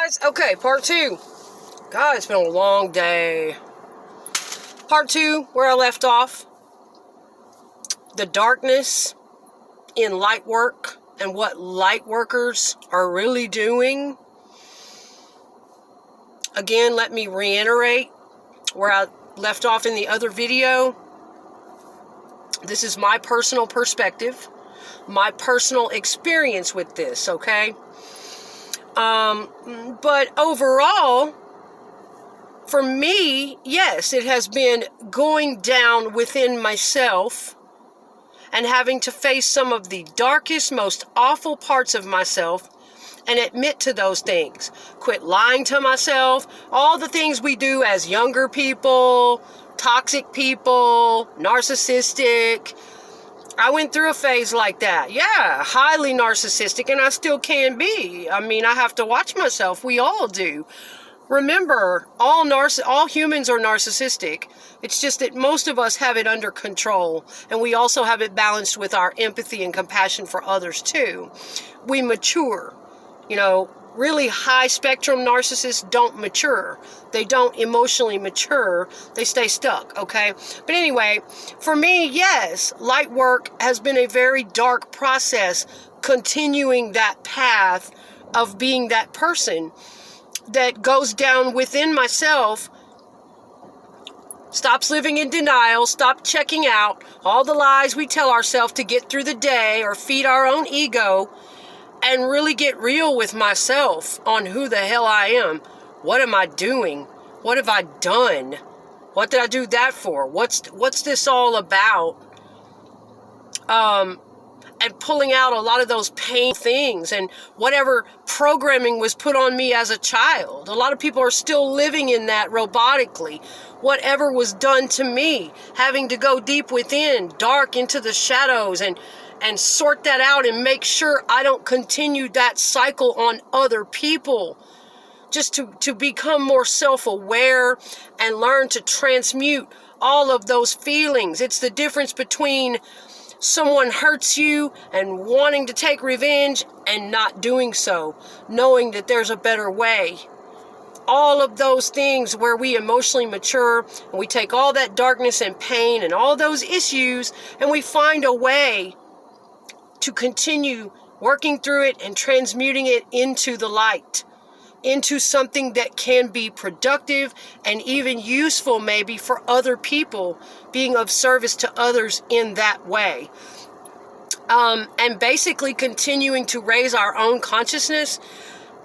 guys. Okay, part 2. God, it's been a long day. Part 2, where I left off. The darkness in light work and what light workers are really doing. Again, let me reiterate where I left off in the other video. This is my personal perspective, my personal experience with this, okay? But overall, for me, yes, it has been going down within myself and having to face some of the darkest, most awful parts of myself and admit to those things. Quit lying to myself, all the things we do as younger people, toxic people, narcissistic. I went through a phase like that. Yeah, highly narcissistic, and I still can be. I mean, I have to watch myself. We all do. Remember, all humans are narcissistic. It's just that most of us have it under control, and we also have it balanced with our empathy and compassion for others too. We mature. You know, really high spectrum narcissists don't mature. They don't emotionally mature. They stay stuck, okay? But anyway, for me, yes, light work has been a very dark process, continuing that path of being that person that goes down within myself, stops living in denial, stop checking out all the lies we tell ourselves to get through the day or feed our own ego, and really get real with myself on who the hell I am. What am I doing? What have I done? What did I do that for? What's this all about? And pulling out a lot of those pain things and whatever programming was put on me as a child. A lot of people are still living in that robotically. Whatever was done to me, having to go deep within, dark into the shadows and sort that out and make sure I don't continue that cycle on other people. Just to become more self-aware and learn to transmute all of those feelings. It's the difference between someone hurts you and wanting to take revenge and not doing so, knowing that there's a better way. All of those things where we emotionally mature and we take all that darkness and pain and all those issues and we find a way to continue working through it and transmuting it into the light, into something that can be productive and even useful maybe for other people, being of service to others in that way. And basically continuing to raise our own consciousness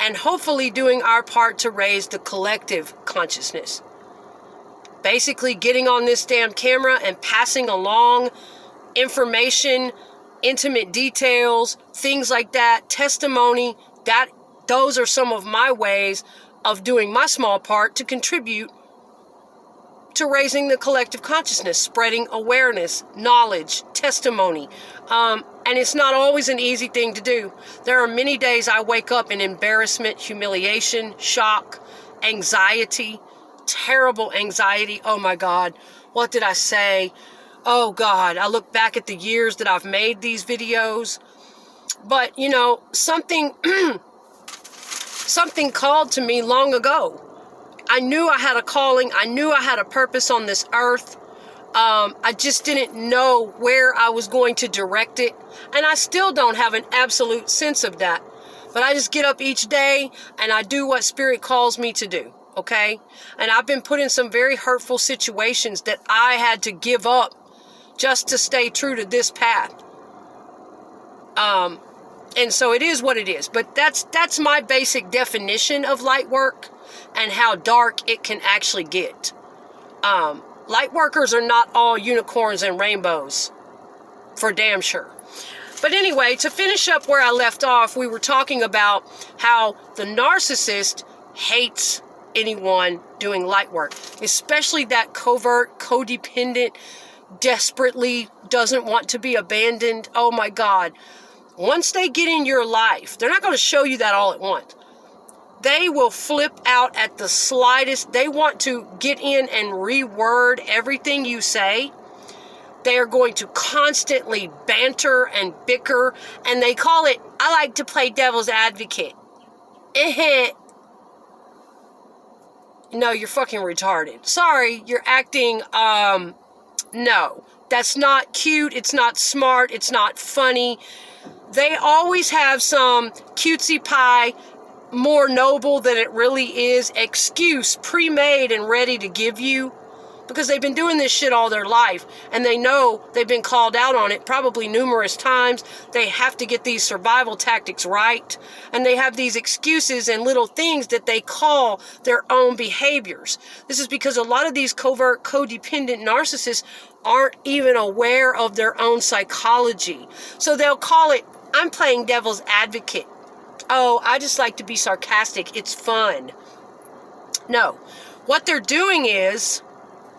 and hopefully doing our part to raise the collective consciousness. Basically getting on this damn camera and passing along information, intimate details, things like that, testimony, those are some of my ways of doing my small part to contribute to raising the collective consciousness, spreading awareness, knowledge, testimony. And it's not always an easy thing to do. There are many days I wake up in embarrassment, humiliation, shock, anxiety, terrible anxiety. Oh my God, what did I say? Oh God, I look back at the years that I've made these videos. But, you know, something called to me long ago. I knew I had a calling. I knew I had a purpose on this earth. I just didn't know where I was going to direct it. And I still don't have an absolute sense of that. But I just get up each day and I do what Spirit calls me to do. Okay? And I've been put in some very hurtful situations that I had to give up just to stay true to this path. And so it is what it is. But that's my basic definition of light work and how dark it can actually get. Light workers are not all unicorns and rainbows, for damn sure. But anyway, to finish up where I left off, we were talking about how the narcissist hates anyone doing light work, especially that covert, codependent, desperately doesn't want to be abandoned. Oh my God. Once they get in your life, they're not going to show you that all at once. They will flip out at the slightest. They want to get in and reword everything you say. They are going to constantly banter and bicker, and they call it, I like to play devil's advocate. No, you're fucking retarded. Sorry, you're acting, no. That's not cute, it's not smart, it's not funny. They always have some cutesy pie, more noble than it really is, excuse pre-made and ready to give you. Because they've been doing this shit all their life, and they know they've been called out on it probably numerous times. They have to get these survival tactics right, and they have these excuses and little things that they call their own behaviors. This is because a lot of these covert, codependent narcissists aren't even aware of their own psychology. So they'll call it, I'm playing devil's advocate. Oh, I just like to be sarcastic. It's fun. No. What they're doing is,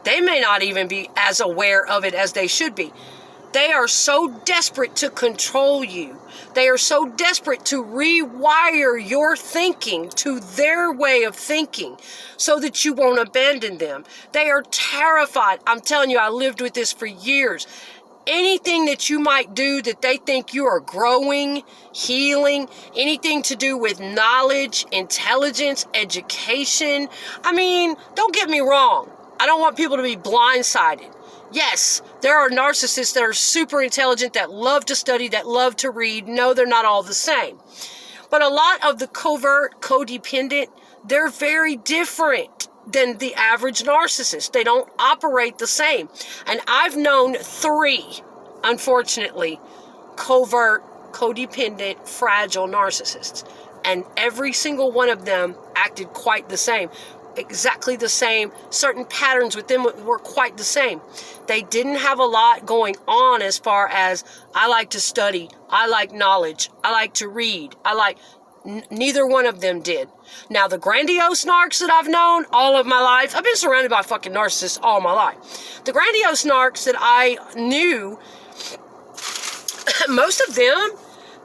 they may not even be as aware of it as they should be. They are so desperate to control you. They are so desperate to rewire your thinking to their way of thinking so that you won't abandon them. They are terrified. I'm telling you, I lived with this for years. Anything that you might do that they think you are growing, healing, anything to do with knowledge, intelligence, education. I mean, don't get me wrong. I don't want people to be blindsided. Yes, there are narcissists that are super intelligent, that love to study, that love to read. No, they're not all the same. But a lot of the covert, codependent, they're very different than the average narcissist. They don't operate the same. And I've known 3, unfortunately, covert, codependent, fragile narcissists. And every single one of them acted quite the same. Exactly the same. Certain patterns with them were quite the same. They didn't have a lot going on as far as, I like to study, I like knowledge, I like to read, neither one of them did. Now, the grandiose narcs that I've known all of my life, I've been surrounded by fucking narcissists all my life. The grandiose narcs that I knew, most of them,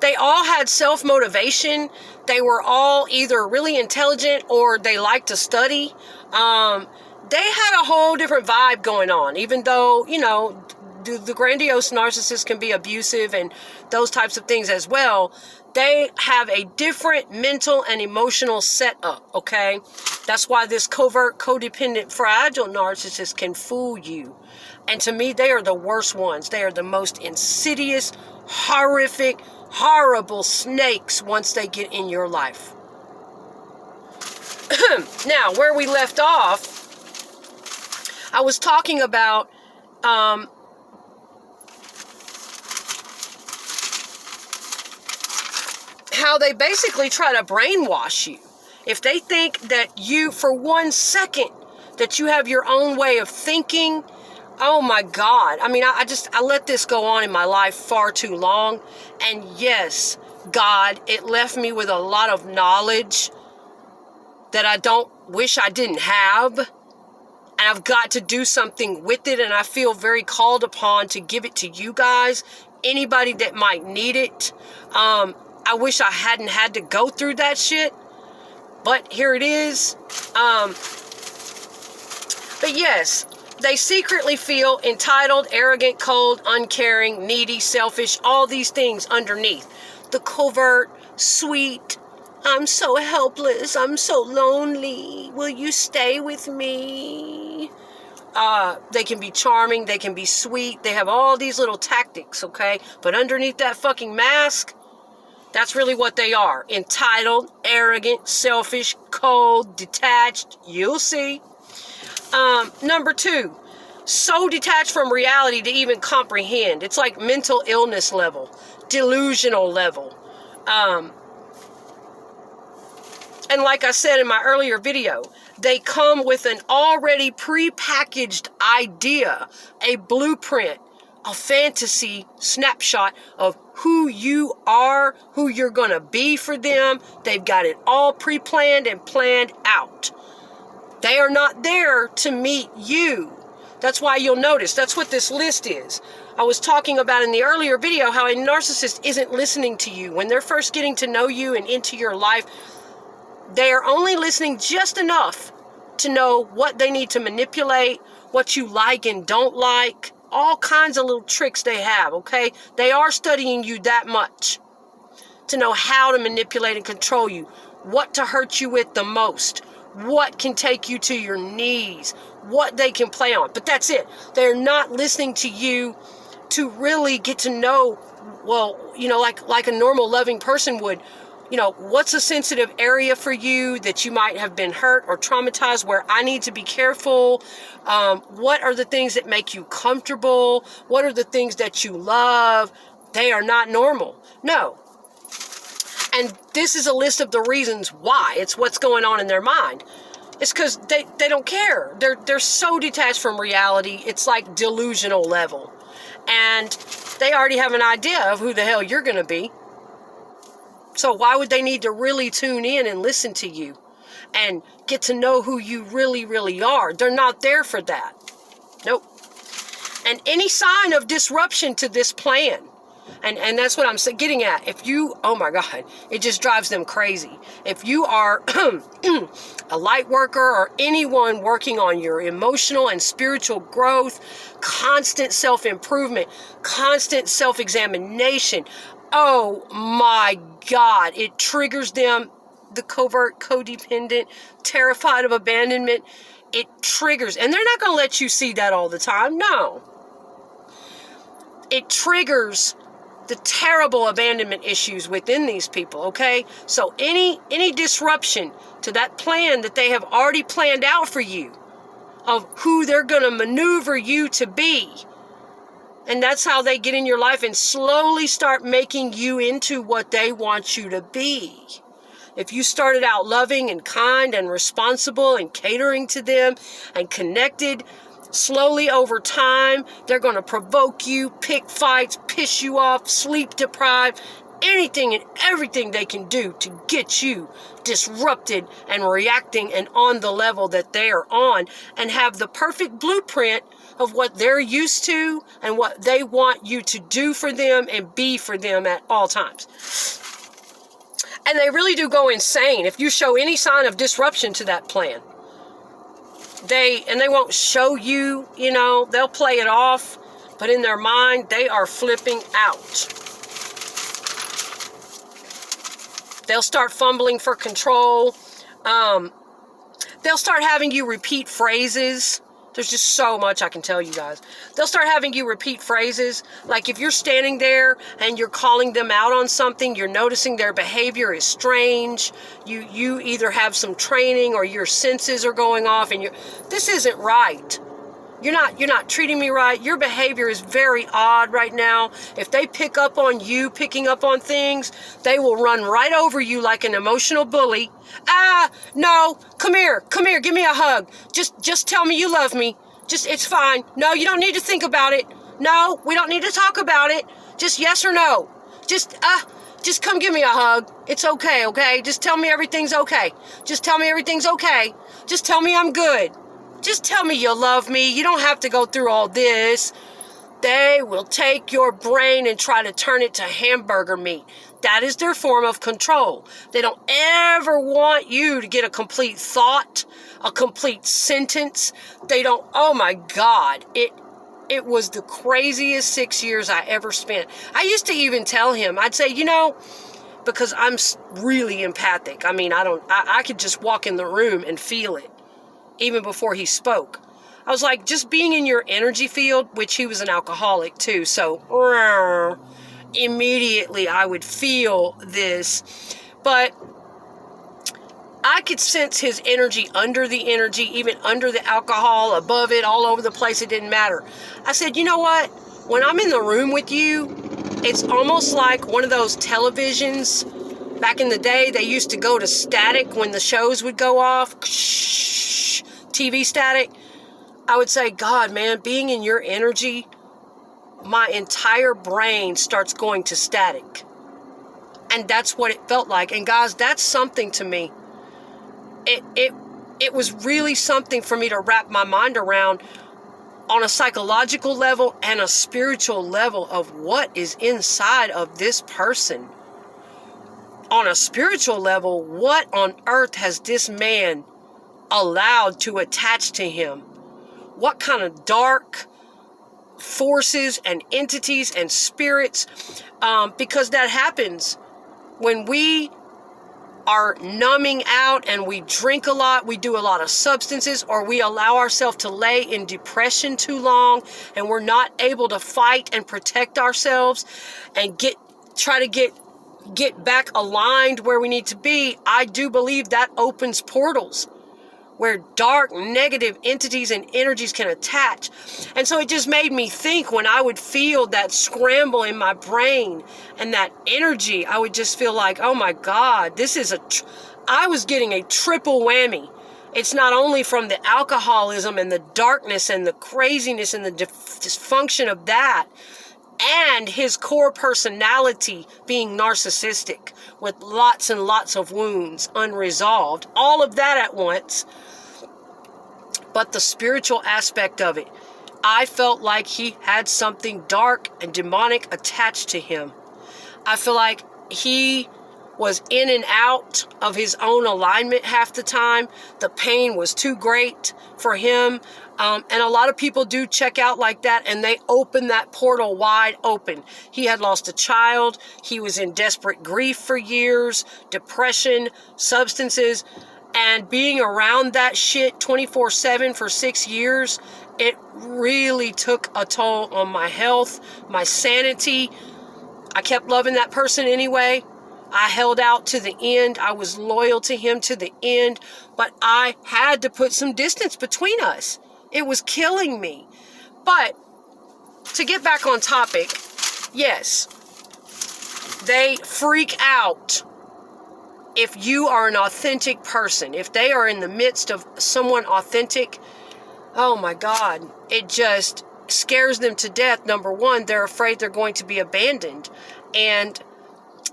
they all had self-motivation. They were all either really intelligent or they liked to study. They had a whole different vibe going on, even though, you know, the grandiose narcissists can be abusive and those types of things as well. They have a different mental and emotional setup, okay? That's why this covert, codependent, fragile narcissist can fool you. And to me, they are the worst ones. They are the most insidious, horrific, horrible snakes once they get in your life. Now, where we left off, I was talking about how they basically try to brainwash you. If they think that you, for 1 second, that you have your own way of thinking, oh my God. I mean, I let this go on in my life far too long. And yes, God, it left me with a lot of knowledge that I don't wish I didn't have. And I've got to do something with it. And I feel very called upon to give it to you guys. Anybody that might need it. I wish I hadn't had to go through that shit. But here it is. But yes, they secretly feel entitled, arrogant, cold, uncaring, needy, selfish, all these things underneath. The covert, sweet, I'm so helpless, I'm so lonely, will you stay with me? They can be charming, they can be sweet, they have all these little tactics, okay? But underneath that fucking mask, that's really what they are. Entitled, arrogant, selfish, cold, detached, you'll see. Number 2, so detached from reality to even comprehend. It's like mental illness level, delusional level. And like I said in my earlier video, they come with an already pre-packaged idea, a blueprint, a fantasy snapshot of who you are, who you're going to be for them. They've got it all pre-planned and planned out. They are not there to meet you. That's why you'll notice, that's what this list is. I was talking about in the earlier video how a narcissist isn't listening to you. When they're first getting to know you and into your life, they are only listening just enough to know what they need to manipulate, what you like and don't like, all kinds of little tricks they have, okay? They are studying you that much to know how to manipulate and control you, what to hurt you with the most, what can take you to your knees, what they can play on. But that's it. They're not listening to you to really get to know, well, like a normal loving person would. What's a sensitive area for you that you might have been hurt or traumatized where I need to be careful? What are the things that make you comfortable? What are the things that you love? They are not normal. No. And this is a list of the reasons why. It's what's going on in their mind. It's because they don't care. They're so detached from reality. It's like delusional level. And they already have an idea of who the hell you're going to be. So why would they need to really tune in and listen to you and get to know who you really, really are? They're not there for that. Nope. And any sign of disruption to this plan, and that's what I'm getting at. If you, oh my God, it just drives them crazy. If you are a light worker or anyone working on your emotional and spiritual growth, constant self-improvement, constant self-examination, oh my God, it triggers them, the covert, codependent, terrified of abandonment. It triggers, and they're not going to let you see that all the time. No. It triggers the terrible abandonment issues within these people, okay? So any disruption to that plan that they have already planned out for you of who they're going to maneuver you to be, and that's how they get in your life and slowly start making you into what they want you to be. If you started out loving and kind and responsible and catering to them and connected, slowly over time, they're going to provoke you, pick fights, piss you off, sleep deprived, anything and everything they can do to get you disrupted and reacting and on the level that they are on, and have the perfect blueprint of what they're used to and what they want you to do for them and be for them at all times. And they really do go insane if you show any sign of disruption to that plan. They won't show you, they'll play it off, but in their mind, they are flipping out. They'll start fumbling for control. They'll start having you repeat phrases. There's just so much I can tell you guys. They'll start having you repeat phrases. Like if you're standing there and you're calling them out on something, you're noticing their behavior is strange. You either have some training or your senses are going off and this isn't right. You're not treating me right. Your behavior is very odd right now. If they pick up on you picking up on things, they will run right over you like an emotional bully. No, come here, give me a hug. Just tell me you love me. It's fine. No, you don't need to think about it. No, we don't need to talk about it. Just yes or no. Just come give me a hug. It's okay, okay? Just tell me everything's okay. Just tell me everything's okay. Just tell me I'm good. Just tell me you love me. You don't have to go through all this. They will take your brain and try to turn it to hamburger meat. That is their form of control. They don't ever want you to get a complete thought, a complete sentence. They don't, oh my God, it was the craziest 6 years I ever spent. I used to even tell him, I'd say, because I'm really empathic. I mean, I could just walk in the room and feel it. Even before he spoke. I was like, just being in your energy field, which he was an alcoholic too, so immediately I would feel this. But I could sense his energy under the energy, even under the alcohol, above it, all over the place. It didn't matter. I said, you know what? When I'm in the room with you, it's almost like one of those televisions. Back in the day, they used to go to static when the shows would go off. TV static. I would say, God, man, being in your energy, my entire brain starts going to static. And that's what it felt like. And guys, that's something to me. It was really something for me to wrap my mind around on a psychological level and a spiritual level of what is inside of this person. On a spiritual level, what on earth has this man allowed to attach to him? What kind of dark forces and entities and spirits? Because that happens when we are numbing out and we drink a lot, we do a lot of substances, or we allow ourselves to lay in depression too long and we're not able to fight and protect ourselves and try to get back aligned where we need to be, I do believe that opens portals where dark, negative entities and energies can attach. And so it just made me think, when I would feel that scramble in my brain and that energy, I would just feel like, oh my God, I was getting a triple whammy. It's not only from the alcoholism and the darkness and the craziness and the dysfunction of that, and his core personality being narcissistic with lots and lots of wounds unresolved, all of that at once. But the spiritual aspect of it, I felt like he had something dark and demonic attached to him. I feel like he was in and out of his own alignment half the time. The pain was too great for him. And a lot of people do check out like that, and they open that portal wide open. He had lost a child. He was in desperate grief for years, depression, substances, and being around that shit 24/7 for 6 years, it really took a toll on my health, my sanity. I kept loving that person anyway. I held out to the end. I was loyal to him to the end, but I had to put some distance between us. It was killing me. But to get back on topic, yes, they freak out if you are an authentic person. If they are in the midst of someone authentic, oh my God, it just scares them to death. Number one, they're afraid they're going to be abandoned, and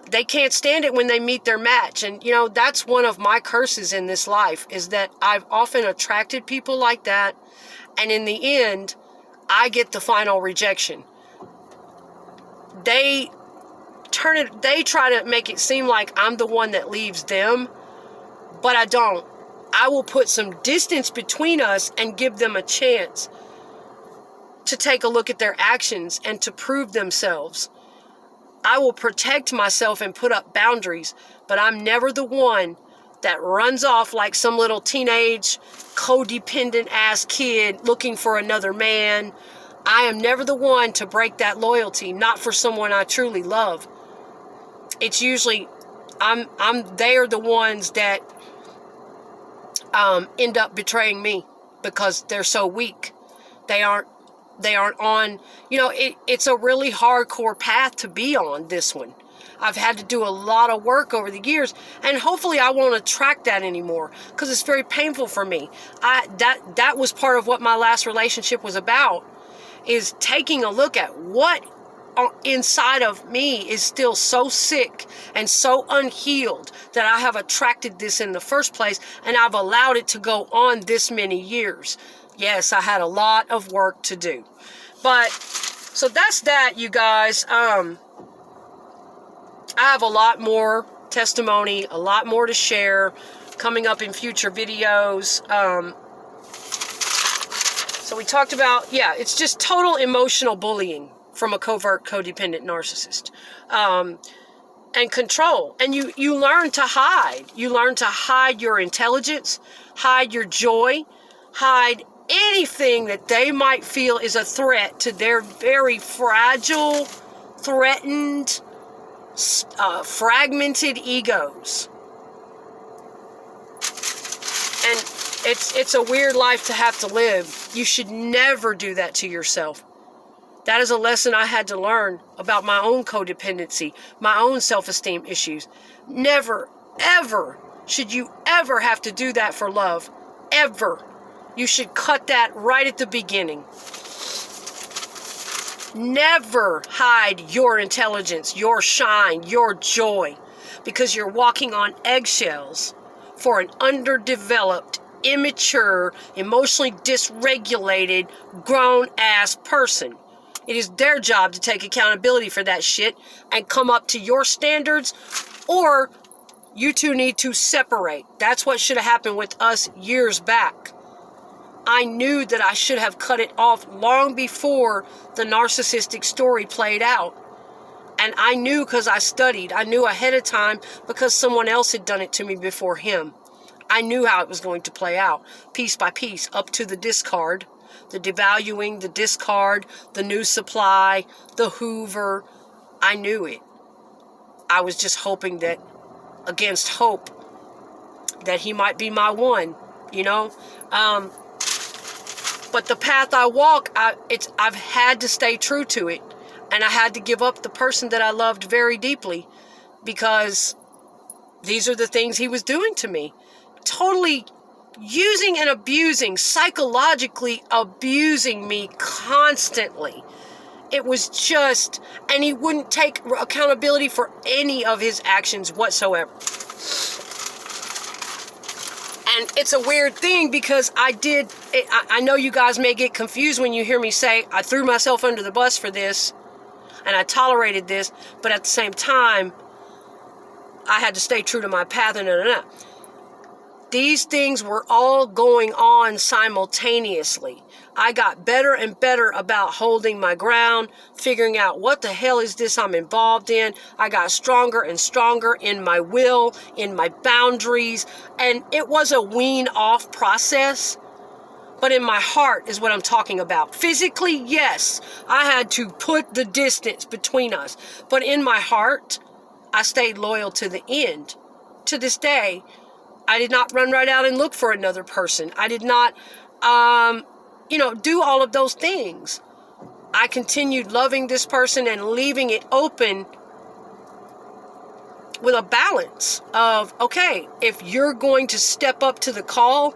they can't stand it when they meet their match. And, you know, that's one of my curses in this life, is that I've often attracted people like that. And in the end, I get the final rejection. They try to make it seem like I'm the one that leaves them, but I don't. I will put some distance between us and give them a chance to take a look at their actions and to prove themselves. I will protect myself and put up boundaries, but I'm never the one that runs off like some little teenage codependent ass kid looking for another man. I am never the one to break that loyalty, not for someone I truly love. It's usually they are the ones that end up betraying me because they're so weak. They aren't on, you know, it's a really hardcore path to be on, this one. I've had to do a lot of work over the years, and hopefully I won't attract that anymore, because it's very painful for me. That was part of what my last relationship was about, is taking a look at what inside of me is still so sick and so unhealed that I have attracted this in the first place, and I've allowed it to go on this many years. Yes, I had a lot of work to do. But, so that's that, you guys. I have a lot more testimony, a lot more to share coming up in future videos. So we talked about, yeah, it's just total emotional bullying from a covert codependent narcissist. And control. And you learn to hide. You learn to hide your intelligence, hide your joy, hide anything that they might feel is a threat to their very fragile, threatened, fragmented egos. And it's a weird life to have to live. You should never do that to yourself. That is a lesson I had to learn about my own codependency, my own self-esteem issues. Never, ever should you ever have to do that for love. Ever. You should cut that right at the beginning. Never hide your intelligence, your shine, your joy, because you're walking on eggshells for an underdeveloped, immature, emotionally dysregulated, grown-ass person. It is their job to take accountability for that shit and come up to your standards, or you two need to separate. That's what should have happened with us years back. I knew that I should have cut it off long before the narcissistic story played out. And I knew because I studied. I knew ahead of time because someone else had done it to me before him. I knew how it was going to play out, piece by piece, up to the discard, the devaluing, the discard, the new supply, the Hoover. I knew it. I was just hoping that, against hope, that he might be my one, you know. But the path I walk, I've had to stay true to it. And I had to give up the person that I loved very deeply, because these are the things he was doing to me. Totally using and abusing, psychologically abusing me constantly. It was just, and he wouldn't take accountability for any of his actions whatsoever. And it's a weird thing because I know you guys may get confused when you hear me say I threw myself under the bus for this and I tolerated this, but at the same time, I had to stay true to my path and These things were all going on simultaneously. I got better and better about holding my ground, figuring out what the hell is this I'm involved in. I got stronger and stronger in my will, in my boundaries, and it was a wean off process. But in my heart is what I'm talking about. Physically, yes, I had to put the distance between us. But in my heart, I stayed loyal to the end. To this day, I did not run right out and look for another person. I did not, do all of those things. I continued loving this person and leaving it open with a balance of, okay, if you're going to step up to the call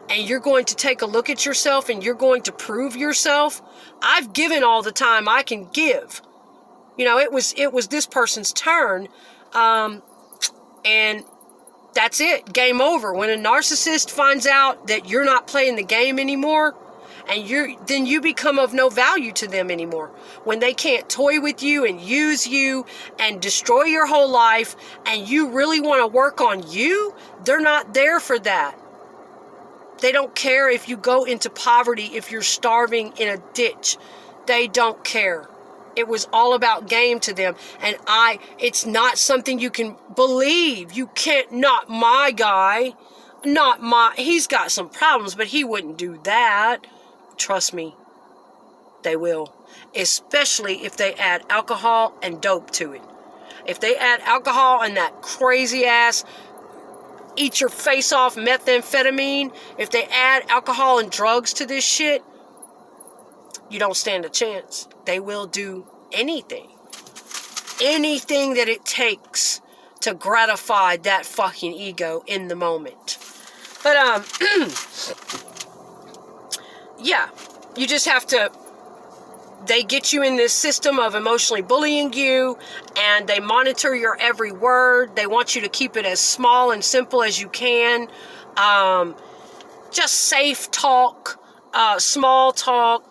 and you're going to take a look at yourself and you're going to prove yourself, I've given all the time I can give. It was this person's turn, and that's it. Game over. When a narcissist finds out that you're not playing the game anymore, then you become of no value to them anymore. When they can't toy with you and use you and destroy your whole life, and you really want to work on you, they're not there for that. They don't care if you go into poverty, if you're starving in a ditch. They don't care. It was all about game to them. And it's not something you can believe. You can't, not my guy. He's got some problems, but he wouldn't do that. Trust me, they will. Especially if they add alcohol and dope to it. If they add alcohol and that crazy ass eat your face off methamphetamine, if they add alcohol and drugs to this shit, you don't stand a chance. They will do anything that it takes to gratify that fucking ego in the moment. But, yeah, you just have to, they get you in this system of emotionally bullying you, and they monitor your every word. They want you to keep it as small and simple as you can. Just safe talk, small talk.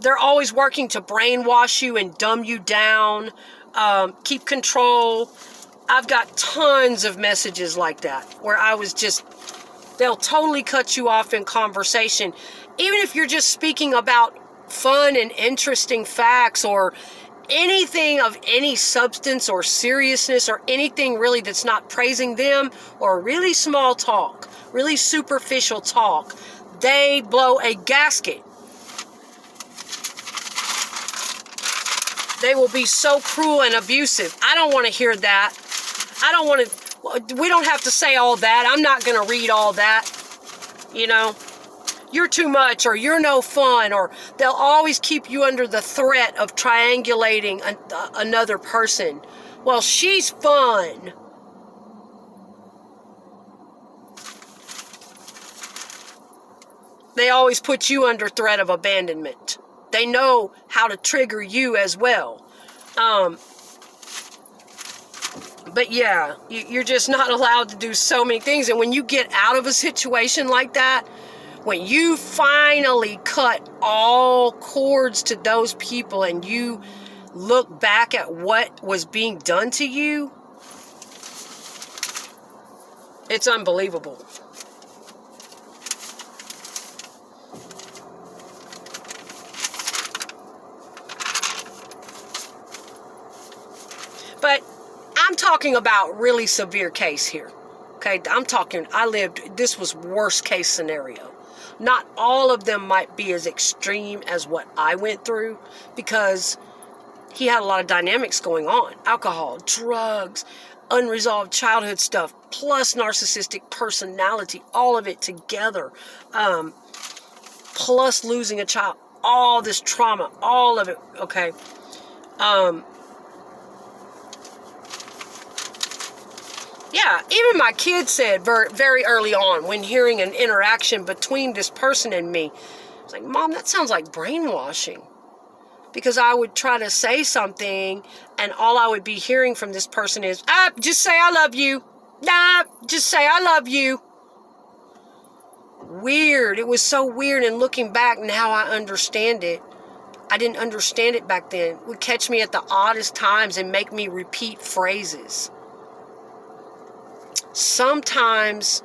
They're always working to brainwash you and dumb you down, keep control. I've got tons of messages like that where they'll totally cut you off in conversation. Even if you're just speaking about fun and interesting facts or anything of any substance or seriousness or anything really that's not praising them, or really small talk, really superficial talk, they blow a gasket. They will be so cruel and abusive. I don't want to hear that. We don't have to say all that. I'm not going to read all that. You're too much, or you're no fun, or they'll always keep you under the threat of triangulating another person. Well, she's fun. They always put you under threat of abandonment. They know how to trigger you as well. But yeah, you're just not allowed to do so many things. And when you get out of a situation like that, when you finally cut all cords to those people and you look back at what was being done to you, it's unbelievable. But I'm talking about really severe case here. Okay, this was worst case scenario. Not all of them might be as extreme as what I went through, because he had a lot of dynamics going on. Alcohol, drugs, unresolved childhood stuff, plus narcissistic personality, all of it together. Plus losing a child, all this trauma, all of it, okay? Yeah, even my kid said very early on, when hearing an interaction between this person and me, it's like, Mom, that sounds like brainwashing. Because I would try to say something, and all I would be hearing from this person is, just say I love you. Just say I love you. Weird. It was so weird, and looking back now I understand it. I didn't understand it back then. It would catch me at the oddest times and make me repeat phrases. Sometimes,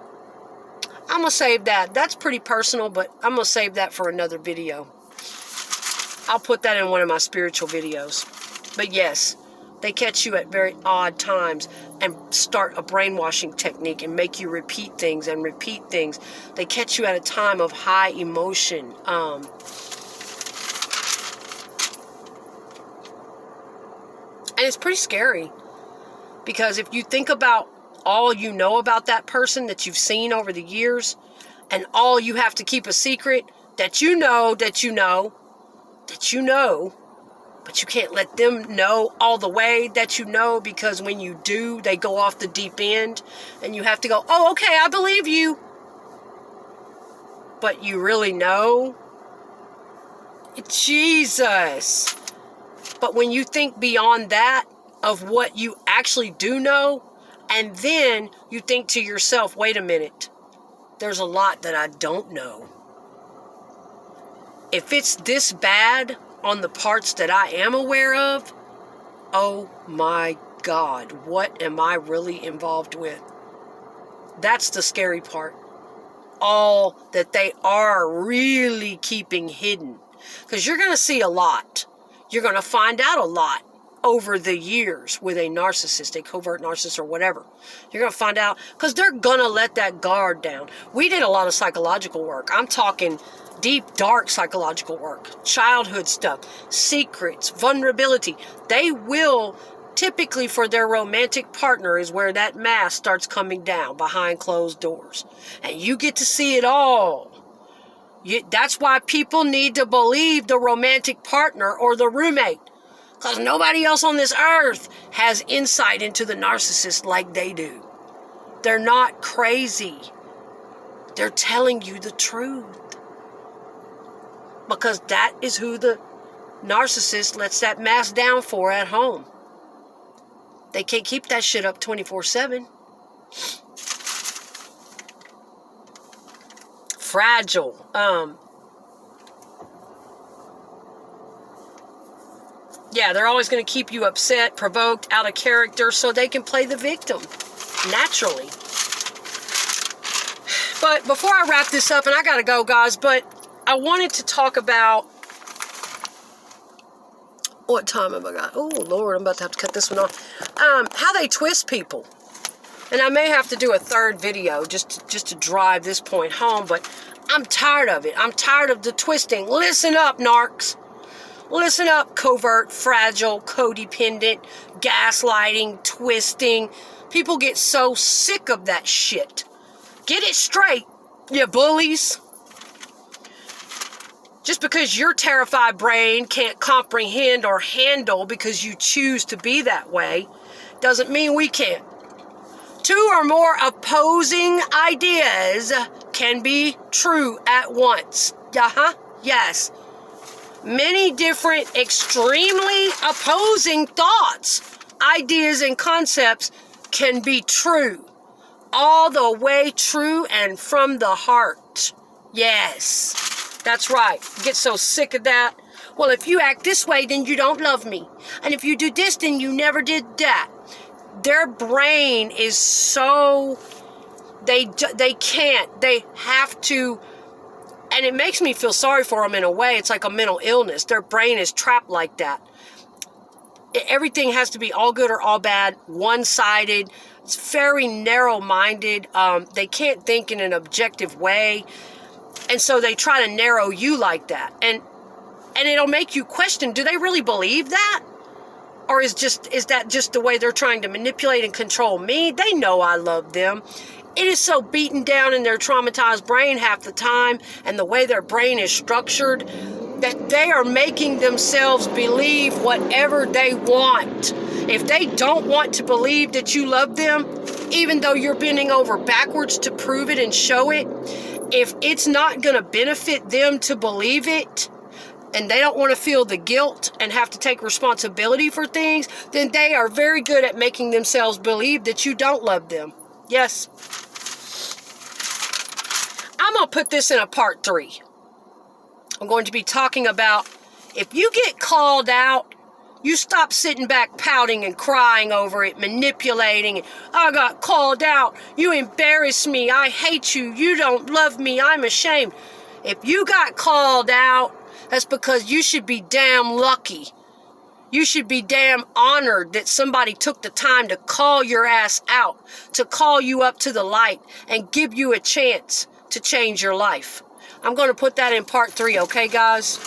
I'm going to save that. That's pretty personal, but I'm going to save that for another video. I'll put that in one of my spiritual videos. But yes, they catch you at very odd times and start a brainwashing technique and make you repeat things and repeat things. They catch you at a time of high emotion. And it's pretty scary. Because if you think about all you know about that person that you've seen over the years, and all you have to keep a secret, that you know, but you can't let them know all the way that you know, because when you do, they go off the deep end, and you have to go, oh, okay, I believe you. But you really know? Jesus. But when you think beyond that, of what you actually do know, and then you think to yourself, wait a minute, there's a lot that I don't know. If it's this bad on the parts that I am aware of, oh my God, what am I really involved with? That's the scary part. All that they are really keeping hidden. Because you're going to see a lot. You're going to find out a lot over the years with a narcissist, a covert narcissist or whatever. You're going to find out, because they're going to let that guard down. We did a lot of psychological work. I'm talking deep, dark psychological work, childhood stuff, secrets, vulnerability. They will, typically for their romantic partner, is where that mask starts coming down behind closed doors. And you get to see it all. That's why people need to believe the romantic partner or the roommate. Because nobody else on this earth has insight into the narcissist like they do. They're not crazy. They're telling you the truth. Because that is who the narcissist lets that mask down for at home. They can't keep that shit up 24/7. Fragile. Yeah, they're always going to keep you upset, provoked, out of character, so they can play the victim naturally. But before I wrap this up, and I got to go, guys, but I wanted to talk about, what time have I got? Oh, Lord, I'm about to have to cut this one off. How they twist people. And I may have to do a third video just to drive this point home, but I'm tired of it. I'm tired of the twisting. Listen up, narcs. Listen up, covert, fragile, codependent, gaslighting, twisting. People get so sick of that shit. Get it straight, you bullies. Just because your terrified brain can't comprehend or handle because you choose to be that way, doesn't mean we can't. Two or more opposing ideas can be true at once. Yes. Many different, extremely opposing thoughts, ideas, and concepts can be true. All the way true and from the heart. Yes, that's right. Get so sick of that. Well, if you act this way, then you don't love me. And if you do this, then you never did that. Their brain is so, they can't, they have to. And it makes me feel sorry for them in a way. It's like a mental illness. Their brain is trapped like that. everything has to be all good or all bad, one-sided. It's very narrow-minded. They can't think in an objective way. And so they try to narrow you like that. And it'll make you question, do they really believe that? Or is that just the way they're trying to manipulate and control me? They know I love them. It is so beaten down in their traumatized brain half the time, and the way their brain is structured, that they are making themselves believe whatever they want. If they don't want to believe that you love them, even though you're bending over backwards to prove it and show it, if it's not going to benefit them to believe it, and they don't want to feel the guilt and have to take responsibility for things, then they are very good at making themselves believe that you don't love them. Yes. I'm going to put this in a part 3. I'm going to be talking about, if you get called out, you stop sitting back pouting and crying over it, manipulating. I got called out. You embarrass me. I hate you. You don't love me. I'm ashamed. If you got called out, that's because you should be damn lucky. You should be damn honored that somebody took the time to call your ass out, to call you up to the light and give you a chance to change your life. I'm going to put that in part 3, okay, guys?